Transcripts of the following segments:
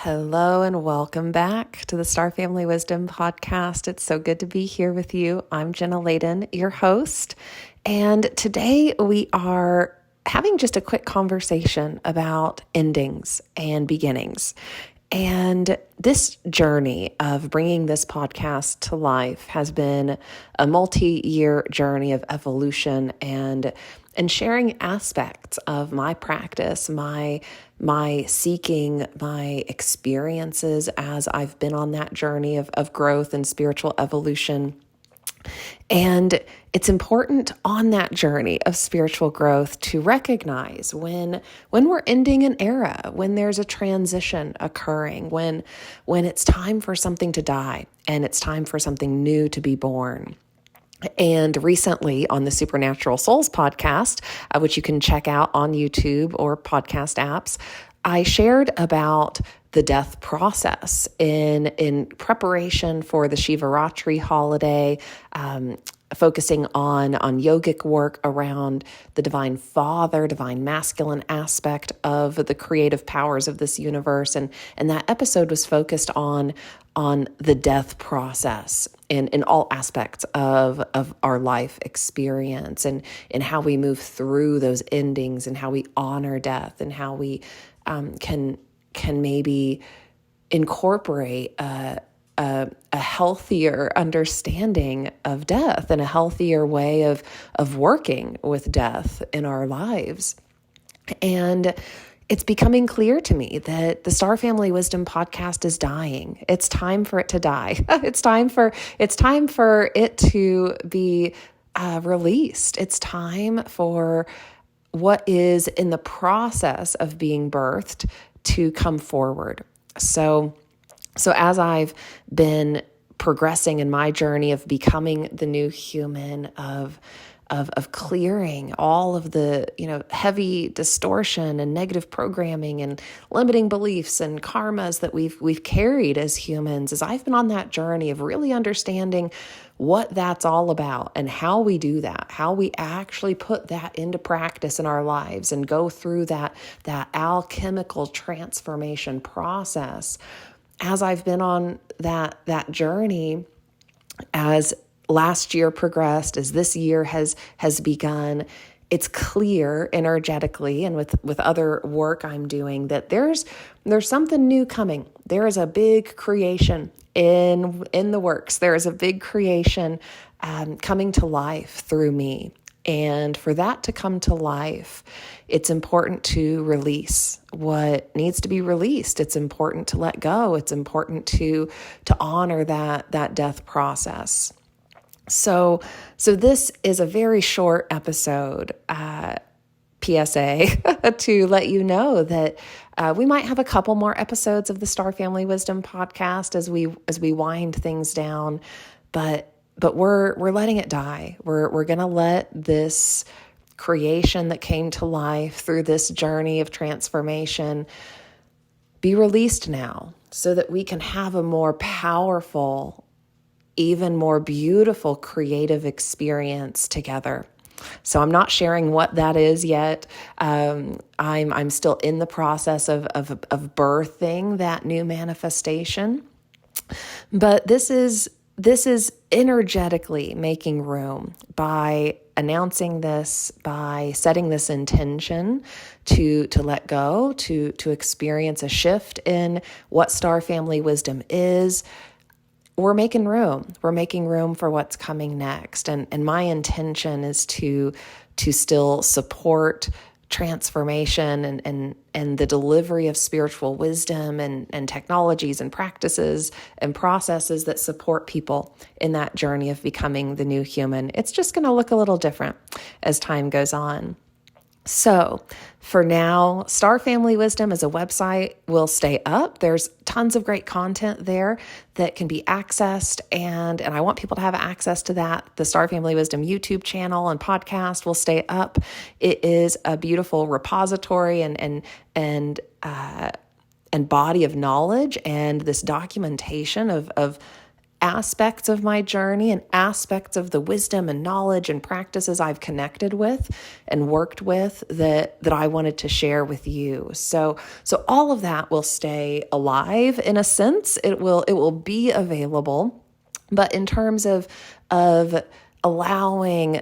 Hello and welcome back to the Star Family Wisdom Podcast. It's so good to be here with you. I'm Jenna, your host, and today we are having just a quick conversation about endings and beginnings. And this journey of bringing this podcast to life has been a multi-year journey of evolution and sharing aspects of my practice, my seeking, my experiences as I've been on that journey of growth and spiritual evolution. And it's important on that journey of spiritual growth to recognize when we're ending an era, when there's a transition occurring, when it's time for something to die and it's time for something new to be born. And recently on the Supernatural Souls podcast, which you can check out on YouTube or podcast apps, I shared about the death process in preparation for the Shivaratri holiday, focusing on yogic work around the divine father, divine masculine aspect of the creative powers of this universe. And that episode was focused on the death process in all aspects of our life experience and how we move through those endings and how we honor death and how we can maybe incorporate a healthier understanding of death and a healthier way of working with death in our lives. And it's becoming clear to me that the Star Family Wisdom podcast is dying. It's time for it to die. It's time for it to be released. It's time for what is in the process of being birthed to come forward. So as I've been progressing in my journey of becoming the new human, of clearing all of the, heavy distortion and negative programming and limiting beliefs and karmas that we've carried as humans, as I've been on that journey of really understanding what that's all about and how we do that, how we actually put that into practice in our lives and go through that alchemical transformation process. As I've been on that journey, as last year progressed, as this year has begun, it's clear energetically and with other work I'm doing that there's something new coming. There is a big creation in the works. There is a big creation coming to life through me. And for that to come to life, it's important to release what needs to be released. It's important to let go. It's important to honor that death process. So this is a very short episode, PSA, to let you know that we might have a couple more episodes of the Star Family Wisdom podcast as we wind things down, but we're letting it die. We're going to let this creation that came to life through this journey of transformation be released now so that we can have a more powerful, even more beautiful creative experience together. So I'm not sharing what that is yet. I'm still in the process of birthing that new manifestation. But this is energetically making room by announcing this, by setting this intention to let go, to experience a shift in what Star Family Wisdom is. We're making room. We're making room for what's coming next. And my intention is to still support transformation and the delivery of spiritual wisdom and technologies and practices and processes that support people in that journey of becoming the new human. It's just going to look a little different as time goes on. So for now, Star Family Wisdom as a website will stay up. There's tons of great content there that can be accessed, and I want people to have access to that. The Star Family Wisdom YouTube channel and podcast will stay up. It is a beautiful repository and body of knowledge and this documentation of aspects of my journey and aspects of the wisdom and knowledge and practices I've connected with and worked with that I wanted to share with you. So all of that will stay alive in a sense. It will be available. But in terms of allowing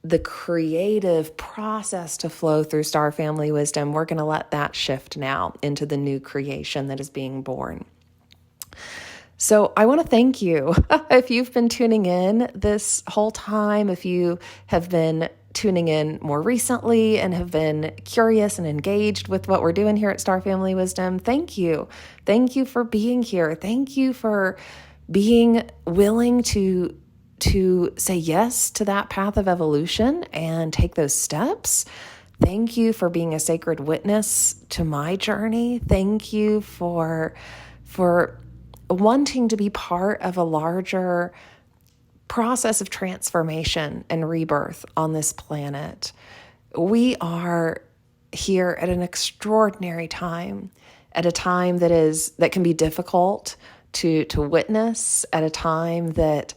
the creative process to flow through Star Family Wisdom, we're going to let that shift now into the new creation that is being born. So I want to thank you if you've been tuning in this whole time, if you have been tuning in more recently and have been curious and engaged with what we're doing here at Star Family Wisdom. Thank you. Thank you for being here. Thank you for being willing to say yes to that path of evolution and take those steps. Thank you for being a sacred witness to my journey. Thank you for wanting to be part of a larger process of transformation and rebirth on this planet. We are here at an extraordinary time, at a time that can be difficult to witness, at a time that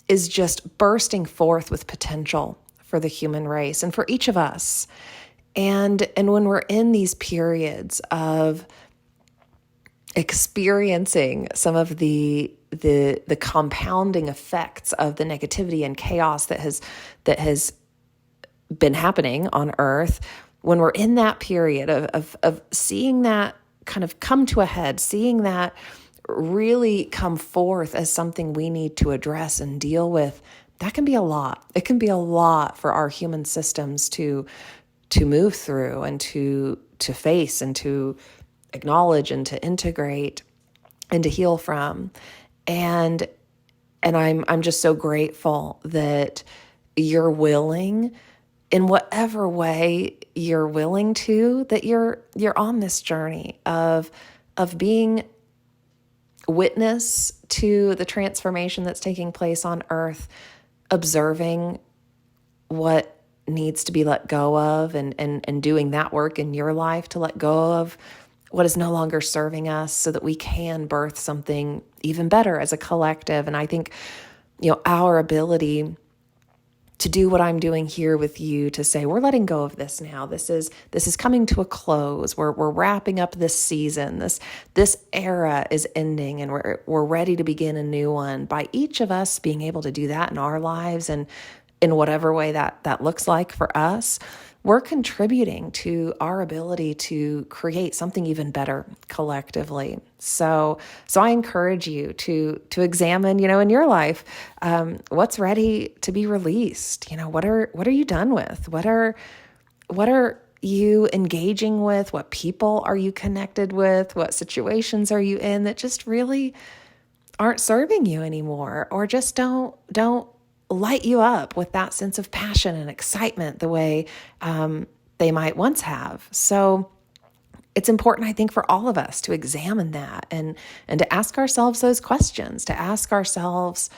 is just bursting forth with potential for the human race and for each of us. And when we're in these periods of experiencing some of the compounding effects of the negativity and chaos that has been happening on Earth, when we're in that period of seeing that kind of come to a head, seeing that really come forth as something we need to address and deal with, that can be a lot. It can be a lot for our human systems to move through and to face and to acknowledge and to integrate and to heal from. And I'm just so grateful that you're willing, in whatever way you're willing to, that you're on this journey of being witness to the transformation that's taking place on Earth, observing what needs to be let go of and doing that work in your life to let go of what is no longer serving us so that we can birth something even better as a collective. And I think, our ability to do what I'm doing here with you, to say, we're letting go of this now. This is coming to a close. We're wrapping up this season. This era is ending, and we're ready to begin a new one. By each of us being able to do that in our lives and in whatever way that looks like for us, we're contributing to our ability to create something even better collectively. So I encourage you to examine, in your life, what's ready to be released. What are you done with? What are you engaging with? What people are you connected with? What situations are you in that just really aren't serving you anymore, or just don't light you up with that sense of passion and excitement the way they might once have? So it's important, I think, for all of us to examine that and to ask ourselves those questions, to ask ourselves,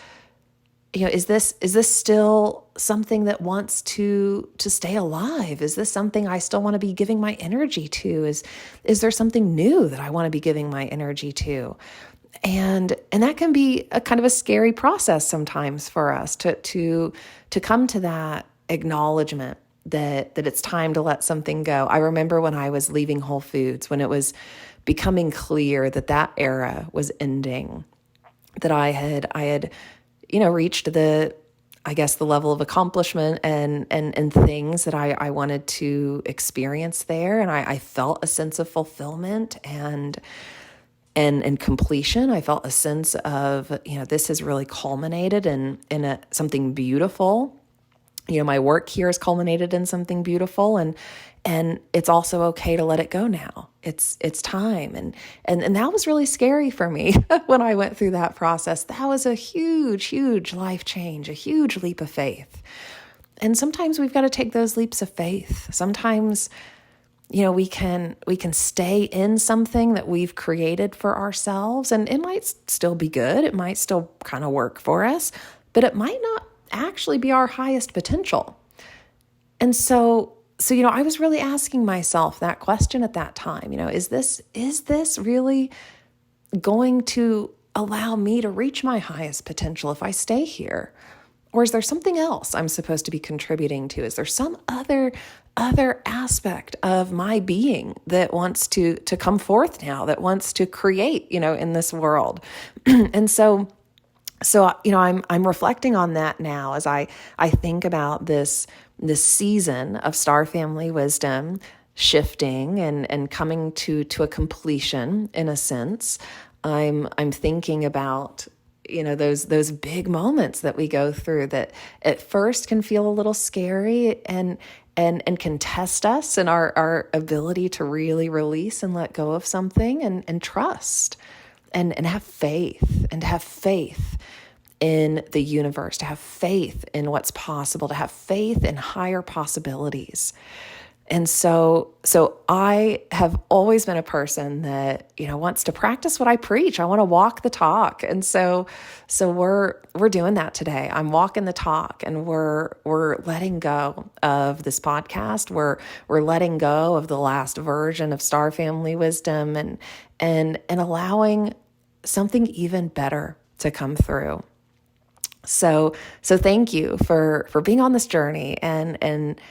is this still something that wants to stay alive? Is this something I still want to be giving my energy to? Is there something new that I want to be giving my energy to? And that can be a kind of a scary process sometimes for us to come to that acknowledgement that it's time to let something go. I remember when I was leaving Whole Foods, when it was becoming clear that era was ending, that I had reached the level of accomplishment and things that I wanted to experience there. And I felt a sense of fulfillment and completion. I felt a sense of, this has really culminated in something beautiful. My work here has culminated in something beautiful, and it's also okay to let it go now. It's time. And that was really scary for me when I went through that process. That was a huge, huge life change, a huge leap of faith. And sometimes we've got to take those leaps of faith. Sometimes we can stay in something that we've created for ourselves, and it might still be good. It might still kind of work for us, but it might not actually be our highest potential. And so I was really asking myself that question at that time. Is this really going to allow me to reach my highest potential if I stay here? Or is there something else I'm supposed to be contributing to? Is there some other aspect of my being that wants to come forth now, that wants to create, in this world? And so, I'm reflecting on that now as I think about this season of Star Family Wisdom shifting and coming to a completion in a sense. I'm thinking about those big moments that we go through that at first can feel a little scary and can test us and our ability to really release and let go of something and trust and have faith, and to have faith in the universe, to have faith in what's possible, to have faith in higher possibilities. And so I have always been a person that, wants to practice what I preach. I want to walk the talk. And so we're doing that today. I'm walking the talk, and we're letting go of this podcast. We're letting go of the last version of Star Family Wisdom and allowing something even better to come through. So thank you for being on this journey and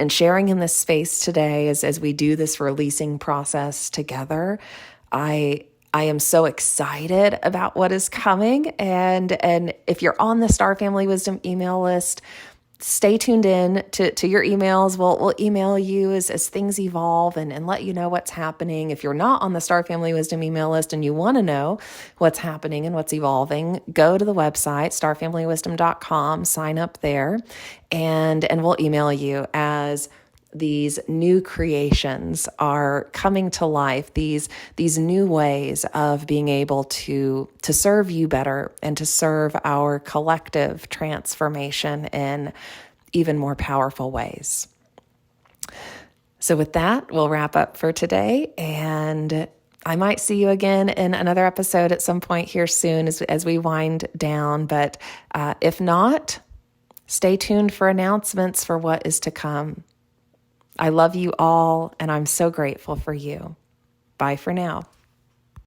sharing in this space today as we do this releasing process together. I am so excited about what is coming. And if you're on the Star Family Wisdom email list, stay tuned in to your emails. We'll email you as things evolve and let you know what's happening. If you're not on the Star Family Wisdom email list and you want to know what's happening and what's evolving, go to the website, starfamilywisdom.com, sign up there, and we'll email you as these new creations are coming to life, these new ways of being able to serve you better and to serve our collective transformation in even more powerful ways. So with that, we'll wrap up for today, and I might see you again in another episode at some point here soon as we wind down. But if not, stay tuned for announcements for what is to come. I love you all, and I'm so grateful for you. Bye for now.